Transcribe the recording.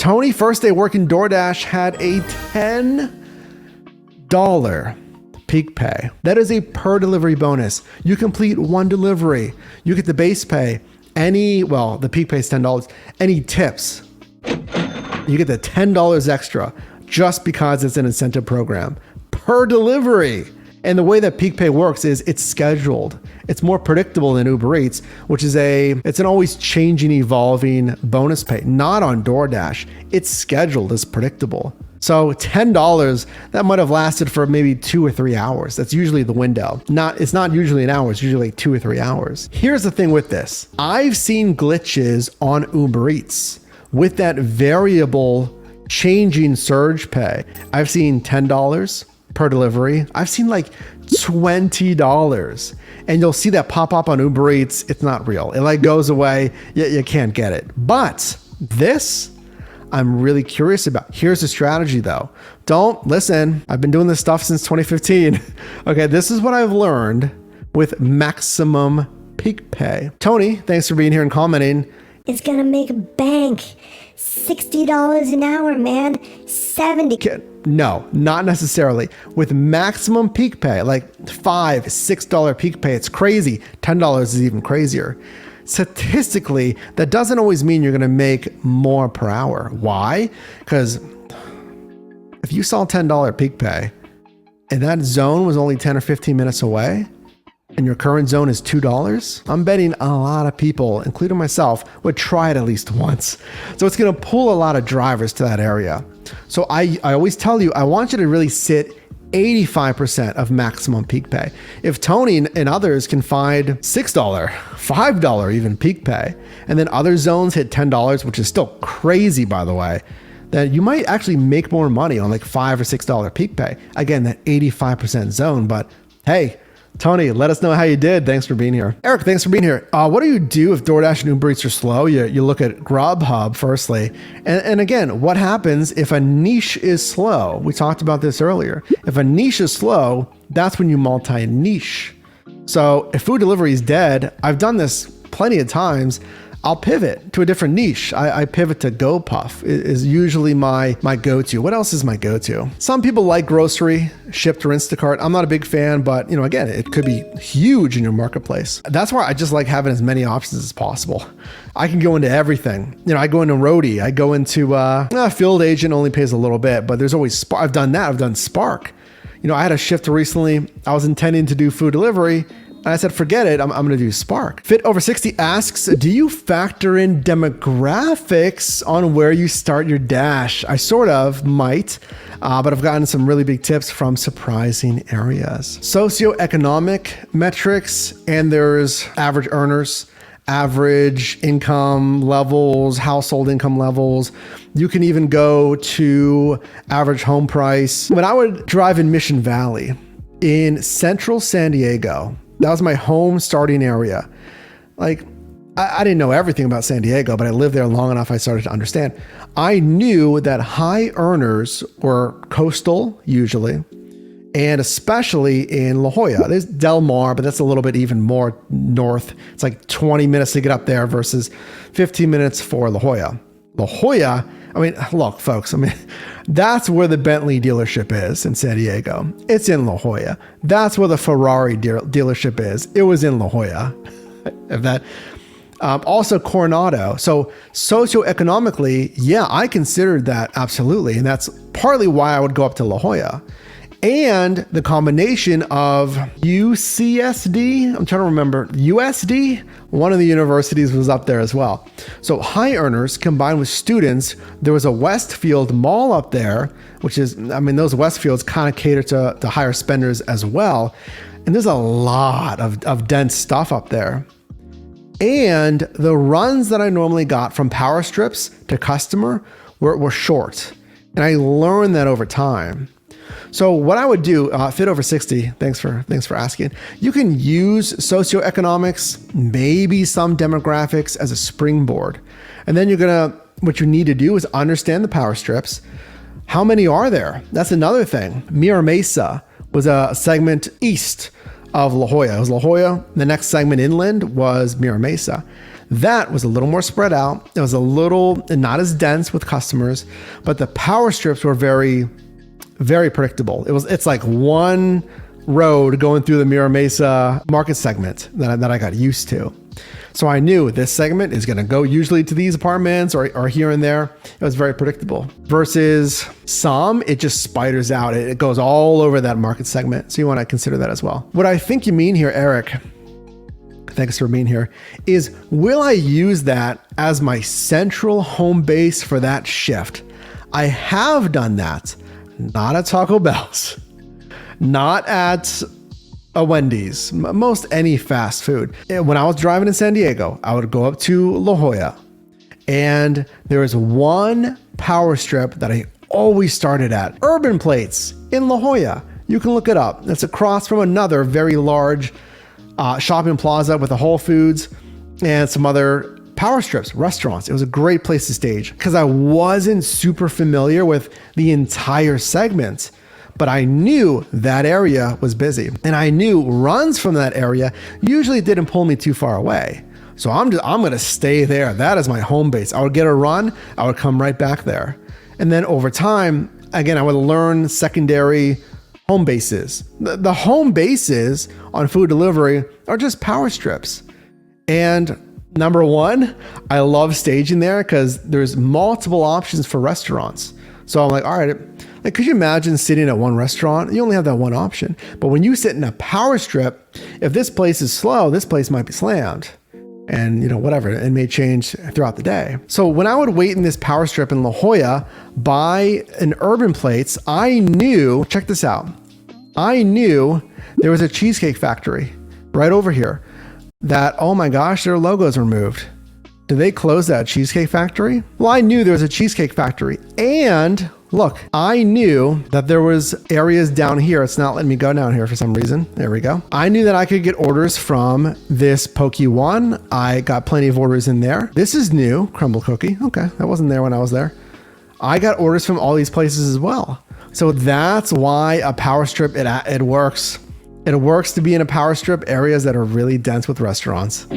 Tony, first day working DoorDash, had a $10 peak pay. That is a per delivery bonus. You complete one delivery, you get the base pay. The peak pay is $10. Any tips, you get the $10 extra just because it's an incentive program per delivery. And the way that peak pay works is it's scheduled. It's more predictable than Uber Eats, which is it's an always changing, evolving bonus pay. Not on DoorDash. It's scheduled, it's predictable. So $10, that might have lasted for maybe 2 or 3 hours. That's usually the window. It's not usually an hour, it's usually like 2 or 3 hours. Here's the thing with this. I've seen glitches on Uber Eats with that variable changing surge pay. I've seen $10 per delivery. I've seen like $20, and you'll see that pop up on Uber Eats. It's not real. It like goes away. You can't get it. But this, I'm really curious about. Here's the strategy though. Don't listen. I've been doing this stuff since 2015. Okay, this is what I've learned with maximum peak pay. Tony, thanks for being here and commenting. It's gonna make bank. $60 an hour, man. $70. No, not necessarily. With maximum peak pay, like $5, $6 peak pay, it's crazy. $10 is even crazier. Statistically, that doesn't always mean you're gonna make more per hour. Why? Because if you saw $10 peak pay and that zone was only 10 or 15 minutes away, and your current zone is $2, I'm betting a lot of people, including myself, would try it at least once. So it's gonna pull a lot of drivers to that area. So I always tell you, I want you to really sit 85% of maximum peak pay. If Tony and others can find $6, $5 even peak pay, and then other zones hit $10, which is still crazy by the way, then you might actually make more money on like $5 or $6 peak pay. Again, that 85% zone, but hey, Tony, let us know how you did. Thanks for being here. Eric, thanks for being here. What do you do if DoorDash and Uber Eats are slow? You look at Grubhub firstly. And again, what happens if a niche is slow? We talked about this earlier. If a niche is slow, that's when you multi-niche. So if food delivery is dead, I've done this plenty of times. I'll pivot to a different niche. I pivot to GoPuff is usually my go-to. What else is my go-to? Some people like grocery, shipped or Instacart. I'm not a big fan, but again, it could be huge in your marketplace. That's why I just like having as many options as possible. I can go into everything. I go into Roadie. I go into Field Agent only pays a little bit, but there's always Spark. I've done that. I've done Spark. I had a shift recently. I was intending to do food delivery. And I said, forget it, I'm going to do Spark. Fit Over 60 asks, do you factor in demographics on where you start your dash? I sort of might, but I've gotten some really big tips from surprising areas. Socioeconomic metrics, and there's average earners, average income levels, household income levels. You can even go to average home price. When I would drive in Mission Valley in central San Diego, that was my home starting area. Like, I didn't know everything about San Diego, but I lived there long enough I started to understand. I knew that high earners were coastal, usually, and especially in La Jolla. There's Del Mar, but that's a little bit even more north. It's like 20 minutes to get up there versus 15 minutes for La Jolla. La Jolla, look, folks, that's where the Bentley dealership is in San Diego. It's in La Jolla. That's where the Ferrari dealership is. It was in La Jolla. Also Coronado. So socioeconomically, yeah, I considered that absolutely. And that's partly why I would go up to La Jolla. And the combination of UCSD, I'm trying to remember, USD, one of the universities was up there as well. So high earners combined with students, there was a Westfield mall up there, which is, those Westfields kind of cater to higher spenders as well. And there's a lot of dense stuff up there. And the runs that I normally got from power strips to customer were short. And I learned that over time. So what I would do, Fit Over 60, thanks for asking. You can use socioeconomics, maybe some demographics as a springboard. And then what you need to do is understand the power strips. How many are there? That's another thing. Mira Mesa was a segment east of La Jolla. It was La Jolla. The next segment inland was Mira Mesa. That was a little more spread out. It was a little not as dense with customers, but the power strips were very, very predictable. It's like one road going through the Mira Mesa market segment that I got used to. So I knew this segment is going to go usually to these apartments or here and there. It was very predictable. Versus some, it just spiders out. It goes all over that market segment. So you want to consider that as well. What I think you mean here, Eric, thanks for being here, is will I use that as my central home base for that shift? I have done that. Not at Taco Bell's. Not at a Wendy's, most any fast food. When I was driving in San Diego, I would go up to La Jolla, and there was one power strip that I always started at. Urban Plates in La Jolla. You can look it up. It's across from another very large shopping plaza with a Whole Foods and some other power strips, restaurants. It was a great place to stage because I wasn't super familiar with the entire segment. But I knew that area was busy, and I knew runs from that area usually didn't pull me too far away. So I'm going to stay there. That is my home base. I would get a run. I would come right back there. And then over time, again, I would learn secondary home bases. The home bases on food delivery are just power strips. And number one, I love staging there because there's multiple options for restaurants. So I'm like, all right, like, could you imagine sitting at one restaurant? You only have that one option. But when you sit in a power strip, if this place is slow, this place might be slammed. And, whatever, it may change throughout the day. So when I would wait in this power strip in La Jolla by an Urban Plates, I knew, check this out. I knew there was a Cheesecake Factory right over here that, oh my gosh, their logo's removed. Did they close that Cheesecake Factory? Well, I knew there was a Cheesecake Factory. And look, I knew that there was areas down here. It's not letting me go down here for some reason. There we go. I knew that I could get orders from this Poke One. I got plenty of orders in there. This is new, Crumble Cookie. Okay, that wasn't there when I was there. I got orders from all these places as well. So that's why a power strip, it works. It works to be in a power strip areas that are really dense with restaurants.